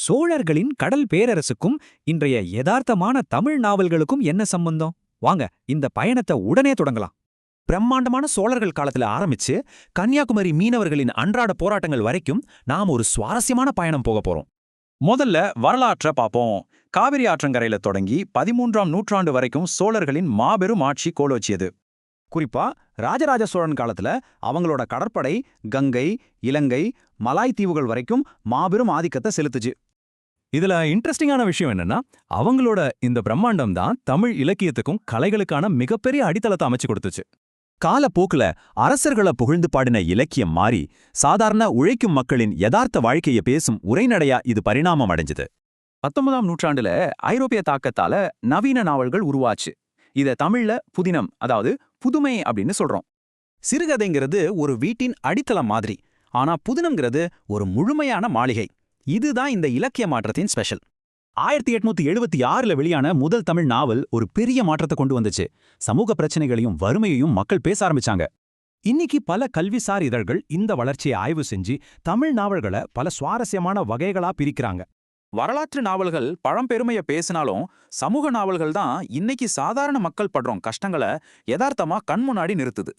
சோழர்களின் கடல் பேரரசுக்கும் இன்றைய யதார்த்தமான தமிழ் நாவல்களுக்கும் என்ன சம்பந்தம்? வாங்க இந்த பயணத்தை உடனே தொடங்கலாம். பிரம்மாண்டமான சோழர்கள் காலத்துல ஆரம்பிச்சு கன்னியாகுமரி மீனவர்களின் அன்றாட போராட்டங்கள் வரைக்கும் நாம் ஒரு சுவாரஸ்யமான பயணம் போக போறோம். முதல்ல வரலாற்றை பார்ப்போம். காவிரி ஆற்றங்கரையில தொடங்கி 13ஆம் நூற்றாண்டு வரைக்கும் சோழர்களின் மாபெரும் ஆட்சி கோலோச்சியது. குறிப்பா ராஜராஜ சோழன் காலத்துல அவங்களோட கடற்படை கங்கை, இலங்கை, மலாய் தீவுகள் வரைக்கும் மாபெரும் ஆதிக்கத்தை செலுத்துச்சு. இதுல இன்ட்ரெஸ்டிங்கான விஷயம் என்னன்னா, அவங்களோட இந்த பிரம்மாண்டம் தான் தமிழ் இலக்கியத்துக்கும் கலைகளுக்கான மிகப்பெரிய அடித்தளத்தை அமைச்சு கொடுத்துச்சு. காலப்போக்குல அரசர்களை புகழ்ந்து பாடின இலக்கியம் மாறி சாதாரண உழைக்கும் மக்களின் யதார்த்த வாழ்க்கையை பேசும் உரைநடையா இது பரிணாமம் அடைஞ்சது. 19ஆம் நூற்றாண்டுல ஐரோப்பிய தாக்கத்தால நவீன நாவல்கள் உருவாச்சு. இத தமிழ்ல புதினம், அதாவது புதுமை அப்படின்னு சொல்றோம். சிறுகதைங்கிறது ஒரு வீட்டின் அடித்தளம் மாதிரி, ஆனா புதினம்ங்கிறது ஒரு முழுமையான மாளிகை. இதுதான் இந்த இலக்கிய மாற்றத்தின் ஸ்பெஷல். 1876ல வெளியான முதல் தமிழ் நாவல் ஒரு பெரிய மாற்றத்தை கொண்டு வந்துச்சு. சமூக பிரச்சனைகளையும் வறுமையையும் மக்கள் பேச ஆரம்பிச்சாங்க. இன்னைக்கு பல கல்விசார் இதழ்கள் இந்த வளர்ச்சியை ஆய்வு செஞ்சு தமிழ் நாவல்களை பல சுவாரஸ்யமான வகைகளா பிரிக்கிறாங்க. வரலாற்று நாவல்கள் பழம்பெருமைய பேசினாலும் சமூக நாவல்கள் தான் இன்னைக்கு சாதாரண மக்கள் படுறோம் கஷ்டங்களை யதார்த்தமா கண்முன்னாடி நிறுத்துது.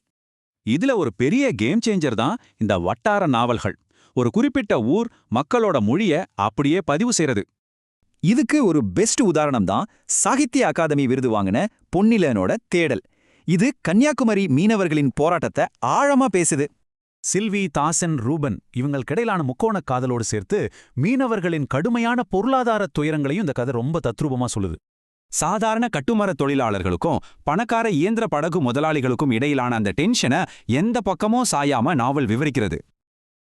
இதுல ஒரு பெரிய கேம் சேஞ்சர் தான் இந்த வட்டார நாவல்கள். ஒரு குறிப்பிட்ட ஊர் மக்களோட மொழிய அப்படியே பதிவு செய்யறது. இதுக்கு ஒரு பெஸ்ட் உதாரணம் தான் சாகித்ய அகாதமி விருது வாங்கின பொன்னிலனோட தேடல். இது கன்னியாகுமரி மீனவர்களின் போராட்டத்தை ஆழமா பேசுது. சில்வி, தாசன், ரூபன் இவங்களுக்கிடையிலான முக்கோண காதலோடு சேர்த்து மீனவர்களின் கடுமையான பொருளாதார துயரங்களையும் இந்த கதை ரொம்ப தத்ரூபமா சொல்லுது. சாதாரண கட்டுமர தொழிலாளர்களுக்கும் பணக்கார இயந்திர படகு முதலாளிகளுக்கும் இடையிலான அந்த டென்ஷனை எந்த பக்கமும் சாயாம நாவல் விவரிக்கிறது.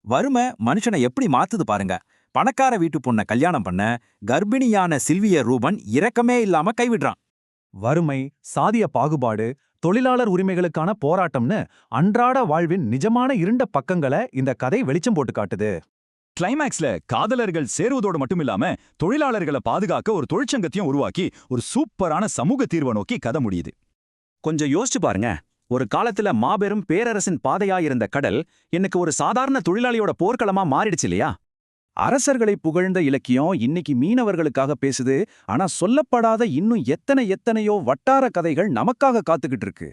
வறுமை மனுஷனை எப்படி மாத்துது பாருங்க. பணக்கார வீட்டு பொண்ணை கல்யாணம் பண்ண கர்ப்பிணியான சில்விய ரூபன் இரக்கமே இல்லாம கைவிடுறான். வறுமை, சாதிய பாகுபாடு, தொழிலாளர் உரிமைகளுக்கான போராட்டம்னு அன்றாட வாழ்வின் நிஜமான இருண்ட பக்கங்களை இந்த கதை வெளிச்சம் போட்டு காட்டுது. கிளைமேக்ஸ்ல காதலர்கள் சேருவதோடு மட்டுமில்லாம தொழிலாளர்களை பாதுகாக்க ஒரு தொழிற்சங்கத்தையும் உருவாக்கி ஒரு சூப்பரான சமூக தீர்வை நோக்கி கதை முடியுது. கொஞ்சம் யோசிச்சு பாருங்க, ஒரு காலத்துல மாபெரும் பேரரசின் பாதையாயிருந்த கடல் இன்னைக்கு ஒரு சாதாரண தொழிலாளியோட போர்க்களமா மாறிடுச்சு இல்லையா? அரசர்களை புகழ்ந்த இலக்கியம் இன்னைக்கு மீனவர்களுக்காக பேசுது. ஆனா சொல்லப்படாத இன்னும் எத்தனையோ வட்டார கதைகள் நமக்காக காத்துக்கிட்டு இருக்கு.